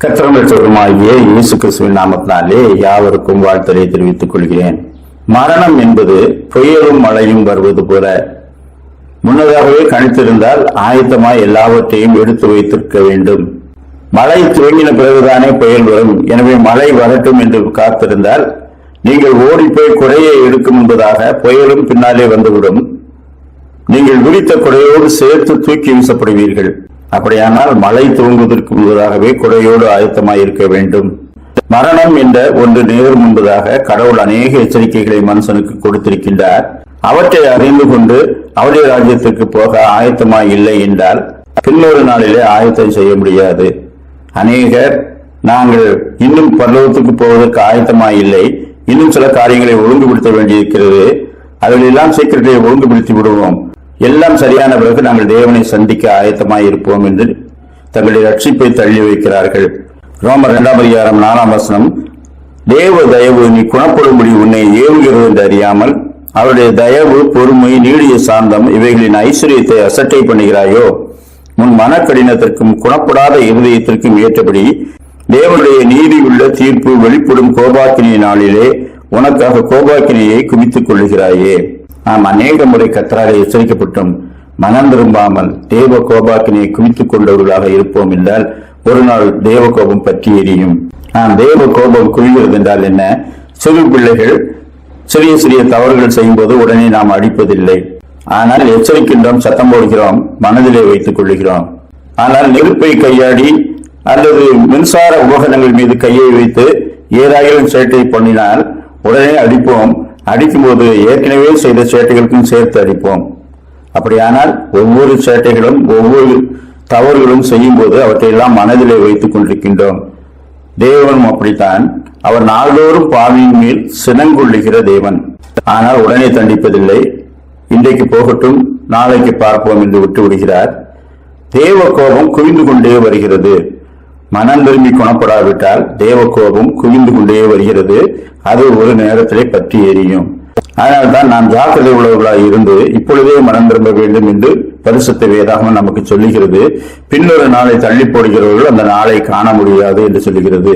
கர்த்தரும் இரட்சகருமாகிய இயேசு கிறிஸ்துவின் நாமத்தினாலே யாவருக்கும் வாழ்த்தலை தெரிவித்துக் கொள்கிறேன். மரணம் என்பது புயலும் மழையும் வருவது போல முன்னதாகவே கணித்திருந்தால் ஆயத்தமாய் எல்லாவற்றையும் எடுத்து வைத்திருக்க வேண்டும். மழை துவங்கின பிறகுதானே புயல் வரும். எனவே மழை வரட்டும் என்று காத்திருந்தால் நீங்கள் ஓடிப்போய் குடையை எடுக்கும் என்பதாக புயலும் பின்னாலே வந்துவிடும். நீங்கள் விரித்த குடையோடு சேர்த்து தூக்கி வீசப்படுவீர்கள். அப்படியானால் மழை துவங்குவதற்கு முன்பதாகவே குடையோடு ஆயத்தமாய் இருக்க வேண்டும். மரணம் என்ற ஒன்று நேரும் முன்பதாக கடவுள் அநேக எச்சரிக்கைகளை மனுஷனுக்கு கொடுத்திருக்கின்றார். அவற்றை அறிந்து கொண்டு அவருடைய ராஜ்யத்திற்கு போக ஆயத்தமாய் இல்லை என்றால் பின்னொரு நாளிலே ஆயத்தம் செய்ய முடியாது. அநேகர் நாங்கள் இன்னும் பரலோகத்துக்கு போவதற்கு ஆயத்தமாய் இல்லை, இன்னும் சில காரியங்களை ஒழுங்குபடுத்த வேண்டியிருக்கிறது, அதிலெல்லாம் சீக்கிரத்தை ஒழுங்குபடுத்தி விடுவோம், எல்லாம் சரியான பிறகு நாங்கள் தேவனை சந்திக்க ஆயத்தமாய் இருப்போம் என்று தங்களுடைய ரட்சிப்பை தள்ளி வைக்கிறார்கள். ரோமர் 2:4 தேவ தயவு நீ குணப்படும்படி உன்னை ஏவுகிறது என்று அறியாமல் அவருடைய தயவு, பொறுமை, நீடிய சாந்தம் இவைகளின் ஐஸ்வர்யத்தை அசட்டை பண்ணுகிறாயோ? உன் மனக்கடினத்திற்கும் குணப்படாத இருதயத்திற்கும் ஏற்றபடி தேவனுடைய நீதி உள்ள தீர்ப்பு வெளிப்படும் கோபாக்கினை நாளிலே உனக்காக கோபாக்கினையை குவித்துக் கொள்ளுகிறாயே. நாம் அநேக முறை கர்த்தரால் எச்சரிக்கப்பட்டும் மனம் திரும்பாமல் தேவ கோபாக்கினை குவித்துக் கொண்டவர்களாக இருப்போம் என்றால் ஒரு நாள் தேவ கோபம் பற்றி எரியும். நாம் தேவ கோபம் குவிகிறது என்றால் என்ன? சிறு பிள்ளைகள் சிறிய சிறிய தவறுகள் செய்யும் போது உடனே நாம் அடிப்பதில்லை, ஆனால் எச்சரிக்கின்றோம், சத்தம் போடுகிறோம், மனதிலே வைத்துக் கொள்ளுகிறோம். ஆனால் நெருப்பை கையாடி அல்லது மின்சார உபகரணங்கள் மீது கையை வைத்து ஏதாயிரம் சேட்டை பண்ணினால் உடனே அடிப்போம். அடிக்கும் போது ஏற்கனவே செய்த சேட்டைகளுக்கும் சேர்த்து அடிப்போம். அப்படியானால் ஒவ்வொரு சேட்டைகளும் ஒவ்வொரு தவறுகளும் செய்யும் போது அவற்றையெல்லாம் மனதிலே வைத்துக் கொண்டிருக்கின்றோம். தேவனும் அப்படித்தான். அவர் நாள்தோறும் பாவியின் மேல் சினங்கொள்ளுகிற தேவன். ஆனால் உடனே தண்டிப்பதில்லை. இன்றைக்கு போகட்டும், நாளைக்கு பார்ப்போம் என்று விட்டு விடுகிறார். தேவ கோபம் குவிந்து கொண்டே வருகிறது. மனம் திரும்பி குணப்படாவிட்டால் தேவ கோபம் குவிந்து கொண்டே வருகிறது. அது ஒரு நேரத்திலே பற்றி எரியும். அதனால்தான் நாம் ஜாக்கிரதை உள்ளவர்களாக இருந்து இப்பொழுதே மனம் திரும்ப வேண்டும் என்று பரிசுத்த வேதாகமம் நமக்கு சொல்லுகிறது. பின்னொரு நாளை தள்ளி போடுகிறவர்கள் அந்த நாளை காண முடியாது என்று சொல்லுகிறது.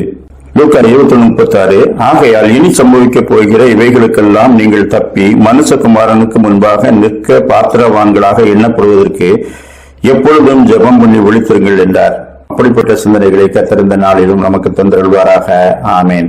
லூக்கா 21:36 ஆகையால் இனி சம்பவிக்க போகிற இவைகளுக்கெல்லாம் நீங்கள் தப்பி மனுஷகுமாரனுக்கு முன்பாக நிற்க பாத்திரவான்களாக எண்ணப்படுவதற்கு எப்பொழுதும் ஜெபம் பண்ணி விழித்திருங்கள் என்றார். அப்படிப்பட்ட சிந்தனைகளை கர்த்தர் இந்த நாளிலும் நமக்கு தந்தருள்வாராக. ஆமேன்.